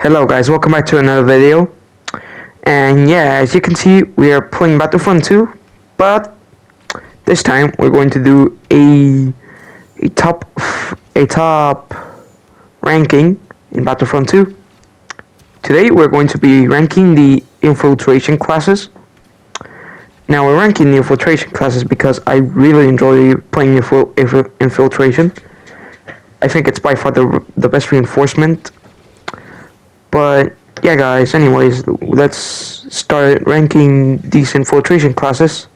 Hello guys, welcome back to another video. And yeah, as you can see, we are playing Battlefront 2, but this time we're going to do a top ranking in Battlefront 2. Today we're going to be ranking the infiltration classes. Now we're ranking the infiltration classes because I really enjoy playing infiltration. I think it's by far the best reinforcement. But yeah guys, anyways, let's start ranking these infiltration classes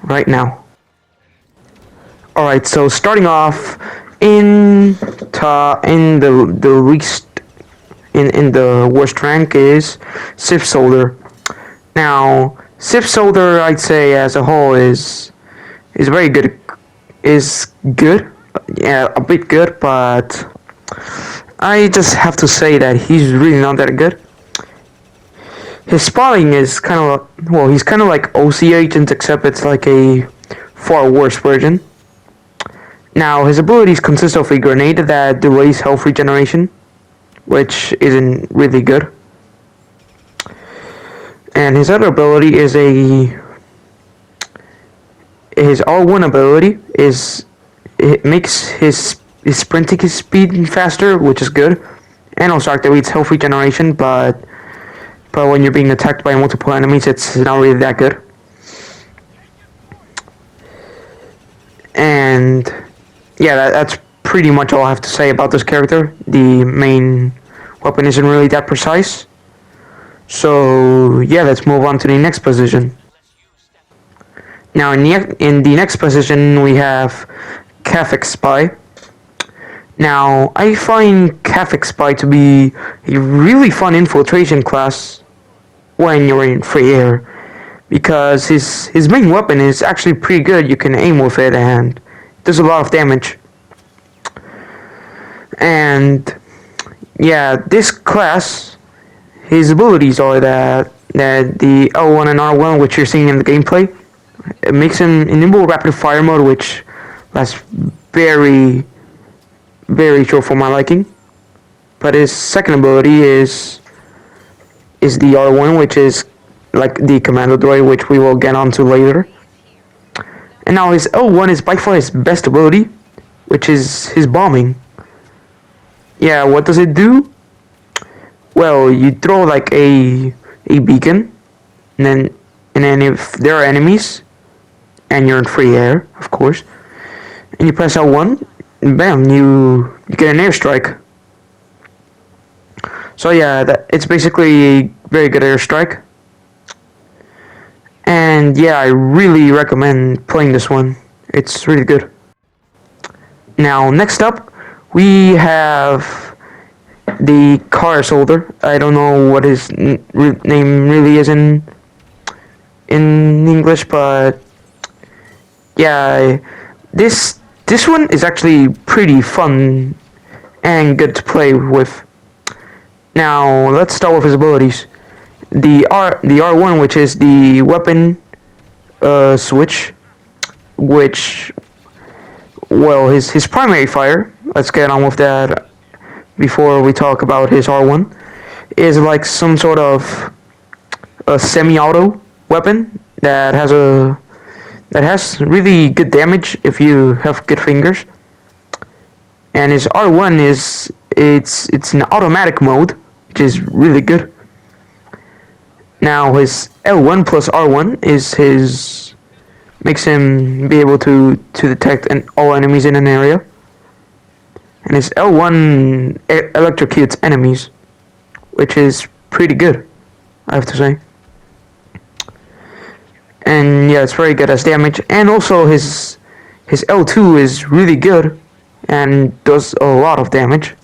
right now. Alright, so starting off in the worst rank is Civ Soldier. Now Civ Soldier, I'd say as a whole is very good, yeah, a bit good, but I just have to say that he's really not that good. His spotting is kind of, well, he's kind of like OC Agent, except it's like a far worse version. Now, his abilities consist of a grenade that delays health regeneration, which isn't really good. And his other ability is his R1 ability it makes his sprinting speed faster, which is good, and also activates health regeneration, but when you're being attacked by multiple enemies, it's not really that good. And yeah, that's pretty much all I have to say about this character. The main weapon isn't really that precise. So yeah, let's move on to the next position. Now in the next position we have Catholic Spy. Now, I find Catholic Spy to be a really fun infiltration class when you're in free air, because his main weapon is actually pretty good. You can aim with it and it does a lot of damage. And yeah, this class, his abilities are that the L1 and R1, which you're seeing in the gameplay, it makes him enable rapid fire mode, which lasts very short for my liking. But his second ability is the R1, which is like the Commando droid, which we will get onto later. And now his L1 is by far his best ability, which is his bombing. Yeah, what does it do? Well, you throw like a beacon, and then if there are enemies, and you're in free air, of course, and you press L1, bam, you get an airstrike. So yeah, it's basically a very good airstrike. And yeah, I really recommend playing this one. It's really good. Now, next up, we have the Car Soldier. I don't know what his name really is in English, but yeah, this one is actually pretty fun and good to play with. Now, let's start with his abilities. The R1, which is the weapon switch, which, well, his primary fire, let's get on with that before we talk about his R1, is like some sort of a semi-auto weapon that has really good damage if you have good fingers. And his R1 it's an automatic mode, which is really good. Now his L1 plus R1 makes him be able to detect all enemies in an area. And his L1 electrocutes enemies, which is pretty good, I have to say. And yeah, it's very good as damage. And also his L2 is really good and does a lot of damage.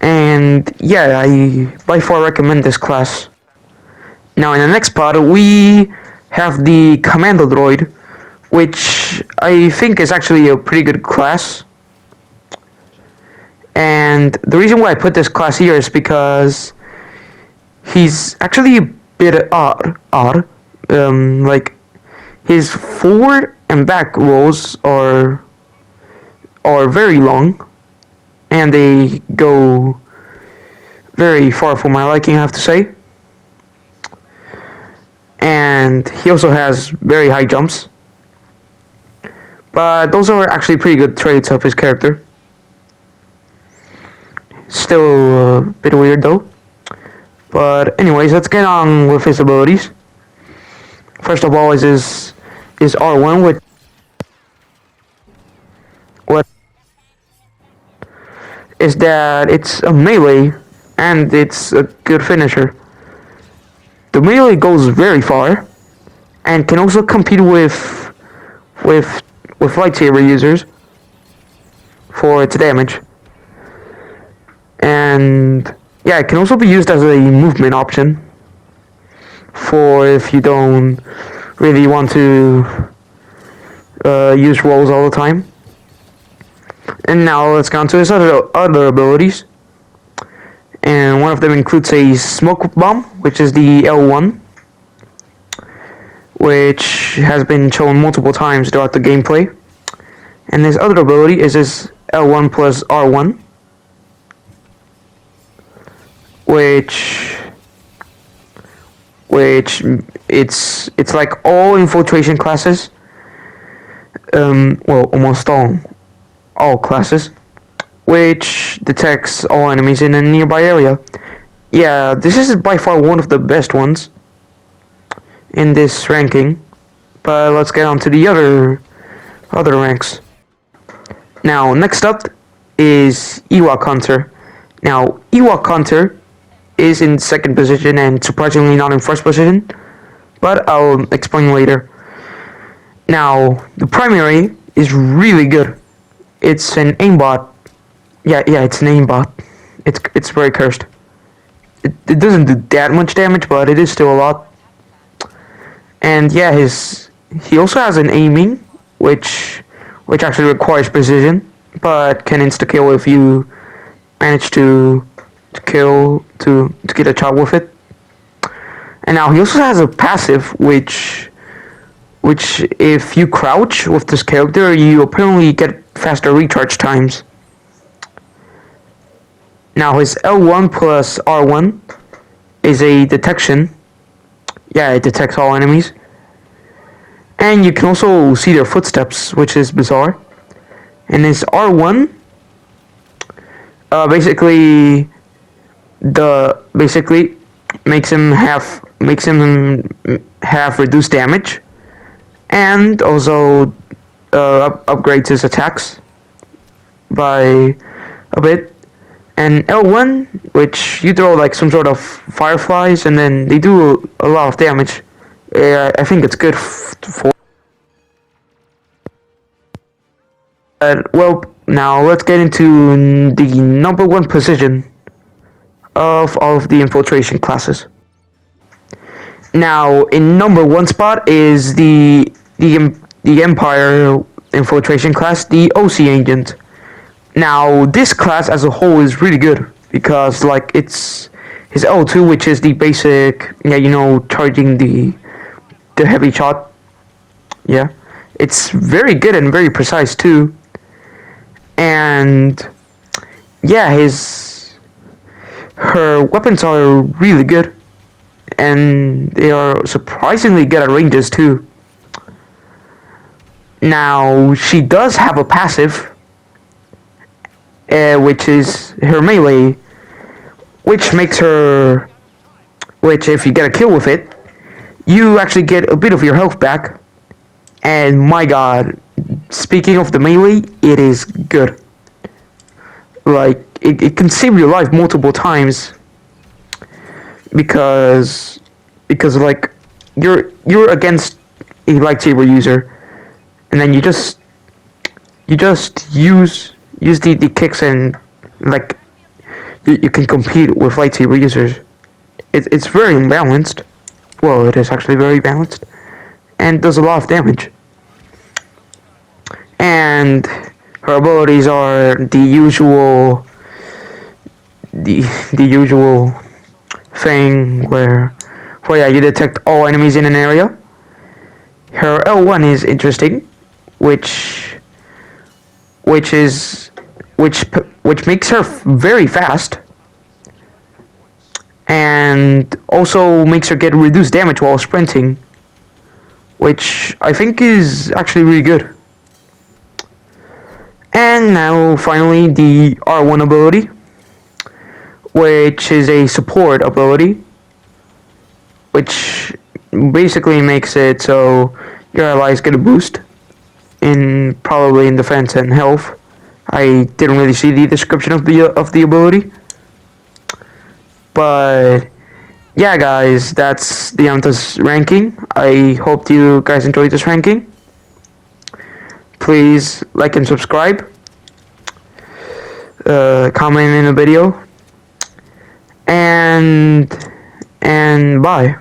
And yeah, I by far recommend this class. Now in the next part we have the Commando droid, which I think is actually a pretty good class. And the reason why I put this class here is because he's actually a bit odd. Like his forward and back rolls are very long, and they go very far for my liking, I have to say. And he also has very high jumps. But those are actually pretty good traits of his character. Still a bit weird though. But anyways, let's get on with his abilities. First of all is his R1, which what is that it's a melee and it's a good finisher. The melee goes very far and can also compete with lightsaber users for its damage. And yeah, it can also be used as a movement option for if you don't really want to use rolls all the time. And now let's go on to his other abilities. And one of them includes a smoke bomb, which is the L1, which has been shown multiple times throughout the gameplay. And his other ability is his L1 plus R1, which it's like all infiltration classes, well, almost all classes, which detects all enemies in a nearby area. Yeah, this is by far one of the best ones in this ranking, but let's get on to the other ranks. Now, next up is Ewok Hunter. Now, Ewok Hunter is in second position and surprisingly not in first position, but I'll explain later. Now, the primary is really good. It's an aimbot. Yeah, it's an aimbot. It's very cursed. It doesn't do that much damage, but it is still a lot. And yeah, he also has an aiming, which actually requires precision, but can insta kill if you manage to get a shot with it. And now he also has a passive, which if you crouch with this character, you apparently get faster recharge times. Now his L1 plus R1 is a detection. Yeah, it detects all enemies. And you can also see their footsteps, which is bizarre. And his R1 basically makes him have reduced damage, and also upgrades his attacks by a bit. And L1, which you throw like some sort of fireflies, and then they do a lot of damage. I think it's good for. Well, now let's get into the number one position of all of the infiltration classes. Now, in number one spot is the Empire infiltration class, the OC agent. Now, this class as a whole is really good because, like, it's his L2, which is the basic, charging the heavy shot. Yeah, it's very good and very precise too. And yeah, her weapons are really good, and they are surprisingly good at ranges too. Now, she does have a passive, which is her melee, which if you get a kill with it, you actually get a bit of your health back. And my god, speaking of the melee, it is good. Like, it can save your life multiple times because like you're against a lightsaber user, and then you just use the kicks, and like you can compete with lightsaber users. It's very balanced. Well, it is actually very balanced, and does a lot of damage. And her abilities are the usual thing where you detect all enemies in an area. Her L1 is interesting, which makes her very fast, and also makes her get reduced damage while sprinting, which I think is actually really good. And now finally the R1 ability, which is a support ability, which basically makes it so your allies get a boost in probably in defense and health. I didn't really see the description of the ability, but yeah, guys, that's the Yamta's ranking. I hope you guys enjoyed this ranking. Please like and subscribe. Comment in the video, and bye.